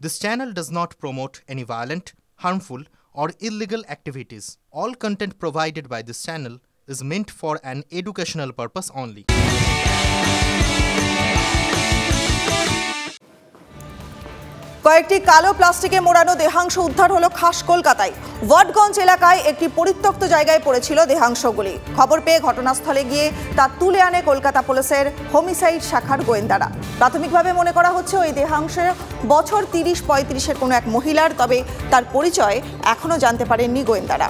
This channel does not promote any violent, harmful, or illegal activities. All content provided by this channel is meant for an educational purpose only. কয়েকটি কালো প্লাস্টিকে মোড়ানো দেহাংশ উদ্ধার হলো খাস কলকাতায়। ওয়াটগঞ্জ এলাকায় একটি পরিত্যক্ত জায়গায় পড়েছিল দেহাংশগুলি। খবর পেয়ে ঘটনাস্থলে গিয়ে তা তুলে আনে কলকাতা পুলিশের হোমিসাইড শাখার গোয়েন্দারা। প্রাথমিকভাবে মনে করা হচ্ছে ওই দেহাংশ বছর ৩০-৩৫-এর কোনো এক মহিলার, তবে তার পরিচয় এখনো জানতে পারেননি গোয়েন্দারা।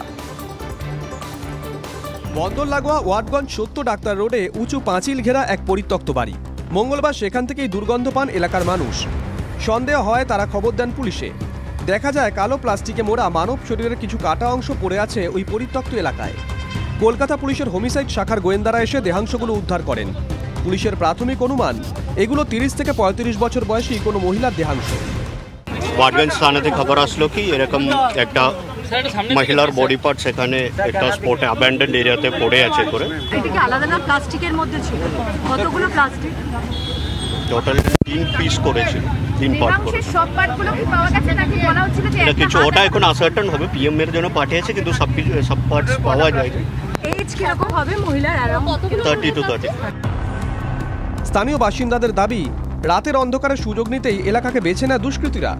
বন্দর লাগোয়া ওয়াটগঞ্জ সত্য ডাক্তার রোডে উঁচু পাঁচিল ঘেরা এক পরিত্যক্ত বাড়ি। মঙ্গলবার সেখান থেকেই দুর্গন্ধ পান এলাকার মানুষ। সন্দেহ হয় তারা খবর দেন পুলিশে। দেখা যায় কালো প্লাস্টিকে মোড়া মানব শরীরের কিছু কাটা অংশ পড়ে আছে ওই পরিত্যক্ত এলাকায়। কলকাতা পুলিশের হোমিসাইড শাখার গোয়েন্দারা এসে দেহাংশগুলো উদ্ধার করেন। পুলিশের প্রাথমিক অনুমান এগুলো ৩০ থেকে ৩৫ বছর বয়সী কোনো মহিলার দেহাংশ। ওয়াটগঞ্জ থানাতে খবর আসলো কি এরকম একটা মহিলার বডি পার্ট সেখানে একটা স্পটে অ্যাবান্ডেন্ড এরিয়াতে পড়ে আছে করে। এটা কি আলাদা না প্লাস্টিকের মধ্যে ছিল? কতগুলো প্লাস্টিক? টোটাল 3 পিস করেছিল, 3 পার্ট করে। সব পার্টগুলো কি পাওয়া গেছে নাকি বলা হচ্ছিল যে এটা কিছু ওটা এখন আনসার্টেন হবে, পিএম এর জন্য পাঠিয়েছে, কিন্তু সব পার্টস পাওয়া যায়। এজ কি রকম হবে মহিলার? Around 30 to 30। স্থানীয় বাসিন্দাদের দাবি, রাতের অন্ধকারে সুযোগ নিতেই এলাকাকে বেছে নেয় দুষ্কৃতীরা।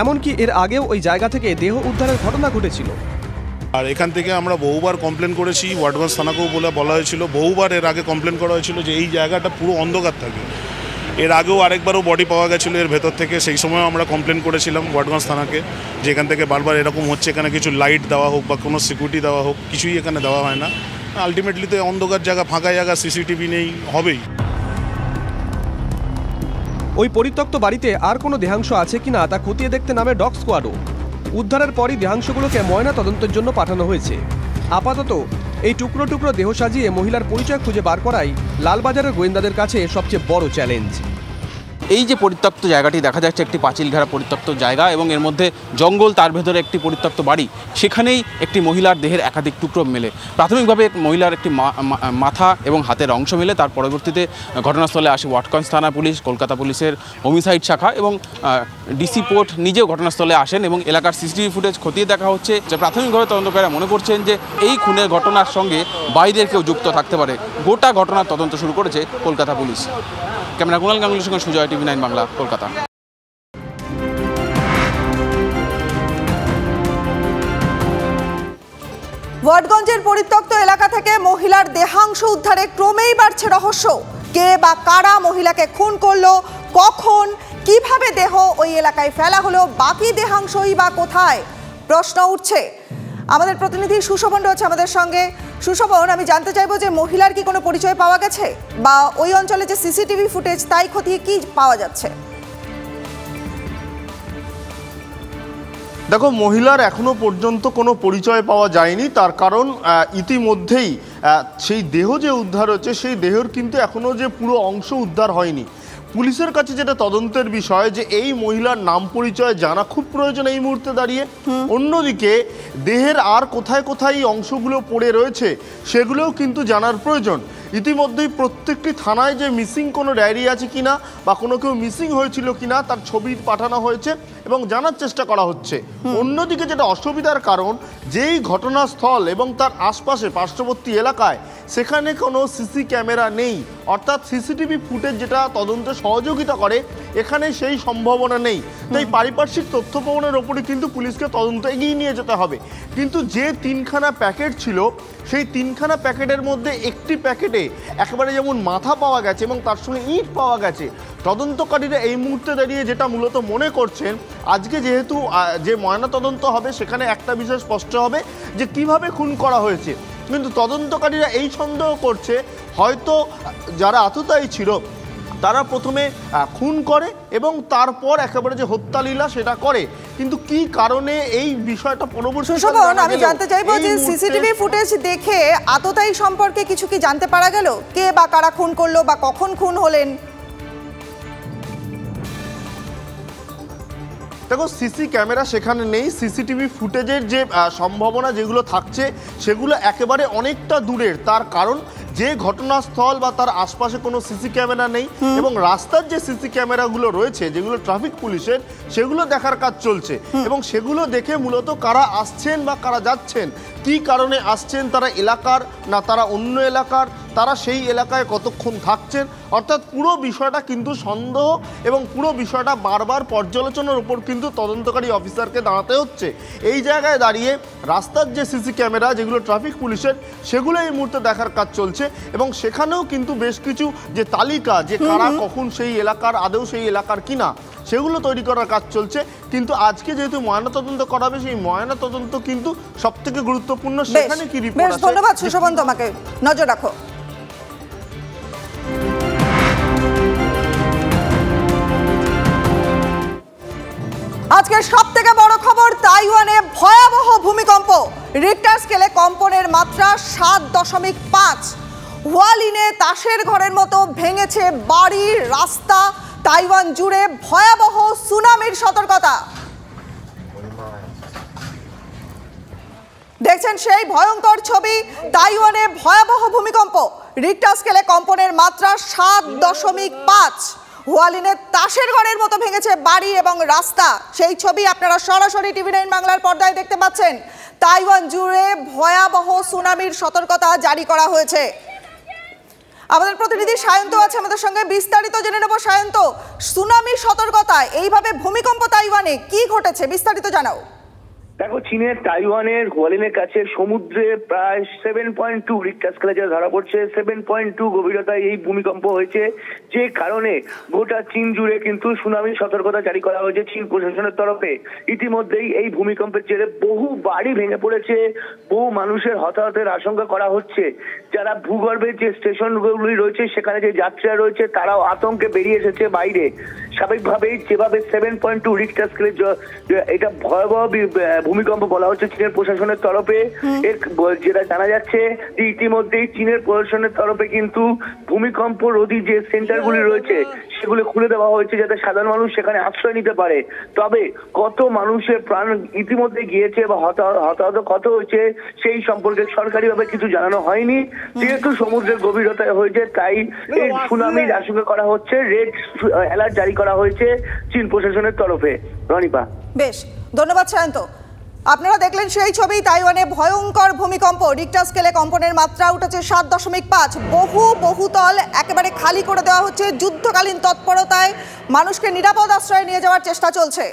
এমনকি এর আগেও ওই জায়গা থেকে দেহ উদ্ধারের ঘটনা ঘটেছিল। আর এখান থেকে আমরা বহুবার কমপ্লেন করেছি, ওয়াটগঞ্জ থানাকেও বলা হয়েছিল, বহুবার এর আগে কমপ্লেন করা হয়েছিল যে এই জায়গাটা পুরো অন্ধকার থাকে। এর আগেও আরেকবারও বডি পাওয়া গেছিলো এর ভেতর থেকে, সেই সময় আমরা কমপ্লেন করেছিলাম ওয়াটগঞ্জ থানাকে যে এখান থেকে বারবার এরকম হচ্ছে, এখানে কিছু লাইট দেওয়া হোক বা কোনো সিকিউরিটি দেওয়া হোক, কিছুই এখানে দেওয়া হয় না। আলটিমেটলি তো অন্ধকার জায়গা, ফাঁকা জায়গা, সিসিটিভি নেই, হবেই। ওই পরিত্যক্ত বাড়িতে আর কোনো দেহাংশ আছে কিনা তা খতিয়ে দেখতে নামে ডগ স্কোয়াডও। উদ্ধারের পরই দেহাংশগুলোকে ময়না তদন্তের জন্য পাঠানো হয়েছে। আপাতত এই টুকরো টুকরো দেহ সাজিয়ে মহিলার পরিচয় খুঁজে বার করাই লালবাজারের গোয়েন্দাদের কাছে সবচেয়ে বড় চ্যালেঞ্জ। এই যে পরিত্যক্ত জায়গাটি দেখা যাচ্ছে একটি পাঁচিল ঘেরা পরিত্যক্ত জায়গা এবং এর মধ্যে জঙ্গল, তার ভেতরে একটি পরিত্যক্ত বাড়ি, সেখানেই একটি মহিলার দেহের একাধিক টুকরো মেলে। প্রাথমিকভাবে মহিলার একটি মাথা এবং হাতের অংশ মেলে। তার পরবর্তীতে ঘটনাস্থলে আসে ওয়াটগঞ্জ থানা পুলিশ, কলকাতা পুলিশের হোমিসাইড শাখা এবং ডিসি পোর্ট নিজেও ঘটনাস্থলে আসেন এবং এলাকার সিসিটিভি ফুটেজ খতিয়ে দেখা হচ্ছে। যে প্রাথমিকভাবে তদন্তকারীরা মনে করছেন যে এই খুনের ঘটনার সঙ্গে বাইরের কেউ যুক্ত থাকতে পারে। গোটা ঘটনার তদন্ত শুরু করেছে কলকাতা পুলিশ। ক্যামেরা কুণাল গাঙ্গুলির সঙ্গে সুজয়, TV9 বাংলা, কলকাতা। ওয়াটগঞ্জের পরিত্যক্ত এলাকা থেকে মহিলার দেহাংশ উদ্ধারে ক্রমেই বাড়ছে রহস্য। কে বা কারা মহিলাকে খুন করলো, কখন, কিভাবে দেহ ওই এলাকায় ফেলা হলো, বাকি দেহাংশই বা কোথায়, প্রশ্ন উঠছে। আমাদের প্রতিনিধি সুশোভন রয়েছে আমাদের সঙ্গে। সুশোভন, আমি জানতে চাইবো যে মহিলার কি কোনো পরিচয় পাওয়া গেছে, বা ওই অঞ্চলে যে সিসিটিভি ফুটেজ তাই খতিয়ে কি পাওয়া যাচ্ছে? দেখো, মহিলার এখনো পর্যন্ত কোনো পরিচয় পাওয়া যায়নি। তার কারণ ইতিমধ্যেই সেই দেহ যে উদ্ধার হচ্ছে সেই দেহের কিন্তু এখনো যে পুরো অংশ উদ্ধার হয়নি। পুলিশের কাছে যেটা তদন্তের বিষয় যে এই মহিলার নাম পরিচয় জানা খুব প্রয়োজন এই মুহূর্তে দাঁড়িয়ে। অন্যদিকে দেহের আর কোথায় কোথায় এই অংশগুলো পড়ে রয়েছে সেগুলোও কিন্তু জানার প্রয়োজন। ইতিমধ্যেই প্রত্যেকটি থানায় যে মিসিং কোনো ডায়েরি আছে কিনা বা কোনো কেউ মিসিং হয়েছিল কিনা তার ছবি পাঠানো হয়েছে এবং জানার চেষ্টা করা হচ্ছে। অন্যদিকে যেটা অসুবিধার কারণ, যেই ঘটনাস্থল এবং তার আশপাশে পার্শ্ববর্তী এলাকায় সেখানে কোনো সিসি ক্যামেরা নেই, অর্থাৎ সিসিটিভি ফুটেজ যেটা তদন্তে সহযোগিতা করে, এখানে সেই সম্ভাবনা নেই। তাই পারিপার্শ্বিক তথ্য প্রমাণের ওপরে কিন্তু পুলিশকে তদন্ত এগিয়ে নিয়ে যেতে হবে। কিন্তু যে 3খানা প্যাকেট ছিল সেই 3খানা প্যাকেটের মধ্যে একটি প্যাকেটে একেবারে যেমন মাথা পাওয়া গেছে এবং তার সঙ্গে ইট পাওয়া গেছে। তদন্তকারীরা এই মুহূর্তে দাঁড়িয়ে যেটা মূলত মনে করছেন, আজকে যেহেতু যে ময়নাতদন্ত হবে সেখানে একটা বিষয় স্পষ্ট হবে যে কিভাবে খুন করা হয়েছে। কিন্তু তদন্তকারীরা এই সন্দেহ করছে হয়তো যারা আততায়ী ছিল তারা প্রথমে খুন করে এবং তারপর একেবারে যে হত্যালীলা সেটা করে। কিন্তু কি কারণে এই বিষয়টা পরবর্তী আমি জানতে চাইবো যে সিসিটিভি ফুটেজ দেখে আততায়ী সম্পর্কে কিছু কি জানতে পারা গেল? কে বা কারা খুন করলো বা কখন খুন হলেন? দেখো, সিসি ক্যামেরা সেখানে নেই। সিসিটিভি ফুটেজের যে সম্ভাবনা যেগুলো থাকছে সেগুলো একেবারে অনেকটা দূরের। তার কারণ যে ঘটনাস্থল বা তার আশপাশে কোনো সিসি ক্যামেরা নেই এবং রাস্তার যে সিসি ক্যামেরাগুলো রয়েছে যেগুলো ট্রাফিক পুলিশের, সেগুলো দেখার কাজ চলছে এবং সেগুলো দেখে মূলত কারা আসছেন বা কারা যাচ্ছেন, কি কারণে আসছেন, তারা এলাকার না তারা অন্য এলাকার, তারা সেই এলাকায় কতক্ষণ থাকছেন, অর্থাৎ পুরো বিষয়টা কিন্তু সন্দেহ এবং পুরো বিষয়টা বারবার পর্যালোচনার উপর কিন্তু তদন্তকারী অফিসারকে দাঁড়াতে হচ্ছে। এই জায়গায় দাঁড়িয়ে রাস্তার যে সিসি ক্যামেরা যেগুলো ট্রাফিক পুলিশের, সেগুলো এই মুহূর্তে দেখার কাজ চলছে এবং সেখানেও কিন্তু বেশ কিছু যে তালিকা যে কারা কখন সেই এলাকার, আদৌ সেই এলাকার কিনা, সেগুলো তৈরি করার কাজ চলছে। কিন্তু আজকে যেহেতু ময়নাতদন্ত করা হবে, সেই ময়নাতদন্ত কিন্তু সবথেকে গুরুত্বপূর্ণ। সেখানে কি রিপোর্ট আছে? ধন্যবাদ সুশোভন, তোমাকে নজর রাখো। আজকের সবথেকে বড় খবর, তাইওয়ানে ভয়াবহ ভূমিকম্প। রিক্টার স্কেলে কম্পনের মাত্রা 7.5। হুয়ালিনে তাসের ঘরের মতো ভেঙেছে বাড়ি, রাস্তা। তাইওয়ান জুড়ে ভয়াবহ সুনামির সতর্কতা। দেখছেন সেই ভয়ঙ্কর ছবি, তাইওয়ানে ভয়াবহ ভূমিকম্প। রিক্টার স্কেলে কম্পনের মাত্রা 7.5। হুয়ালিনে তাসের ঘরের মতো ভেঙেছে বাড়ি এবং রাস্তা। সেই ছবি আপনারা সরাসরি TV9 বাংলার পর্দায় দেখতে পাচ্ছেন। তাইওয়ান জুড়ে ভয়াবহ সুনামির সতর্কতা জারি করা হয়েছে। আমাদের প্রতিনিধি সায়ন্ত আছে আমাদের সঙ্গে, বিস্তারিত জেনে নেব। সায়ন্ত, সুনামির সতর্কতা, এইভাবে ভূমিকম্প তাইওয়ানে, কি ঘটেছে বিস্তারিত জানাও। দেখো, চীনের তাইওয়ানের হুয়ালিনের কাছে সমুদ্রে প্রায় 7.2 রিক্টার স্কেলে যা ধরা পড়ছে, 7.2 গভীরতায় এই ভূমিকম্প হয়েছে, যে কারণে গোটা চীন জুড়ে কিন্তু সুনামির সতর্কতা জারি করা হয়েছে চীন প্রশাসনের তরফে। ইতিমধ্যেই এই ভূমিকম্পের জেরে বহু বাড়ি ভেঙে পড়েছে, বহু মানুষের হতাহতের আশঙ্কা করা হচ্ছে। যারা ভূগর্ভের যে স্টেশনগুলি রয়েছে, সেখানে যে যাত্রীরা রয়েছে, তারাও আতঙ্কে বেরিয়ে এসেছে বাইরে। স্বাভাবিকভাবেই যেভাবে 7.2 রিক্টার স্কেলে এটা ভয়াবহ ভূমিকম্প বলা হচ্ছে চীনের প্রশাসনের তরফে, এর যেটা জানা যাচ্ছে যে ইতিমধ্যেই চীনের প্রশাসনের তরফে কিন্তু ভূমিকম্প রোধী যে সেন্টারগুলি রয়েছে সেগুলো খুলে দেওয়া হয়েছে, যাতে সাধারণ মানুষ সেখানে আশ্রয় নিতে পারে। তবে কত মানুষের প্রাণ ইতিমধ্যে গিয়েছে বা হতাহত কত হয়েছে সেই সম্পর্কে সরকারিভাবে কিছু জানানো হয়নি। যেহেতু সমুদ্রের গভীরতায় হয়েছে, তাই এই সুনামির আশঙ্কা করা হচ্ছে। রেড অ্যালার্ট জারি করা হয়েছে চীন প্রশাসনের তরফে। রনিপা, বেশ, ধন্যবাদ সায়ন্ত। আপনারা দেখলেন সেই ছবি, তাইওয়ানে ভয়ঙ্কর ভূমিকম্প। রিক্টার স্কেলে কম্পনের মাত্রা উঠেছে 7.5। বহুতল একেবারে খালি করে দেওয়া হচ্ছে। যুদ্ধকালীন তৎপরতায় মানুষকে নিরাপদ আশ্রয়ে নিয়ে যাওয়ার চেষ্টা চলছে।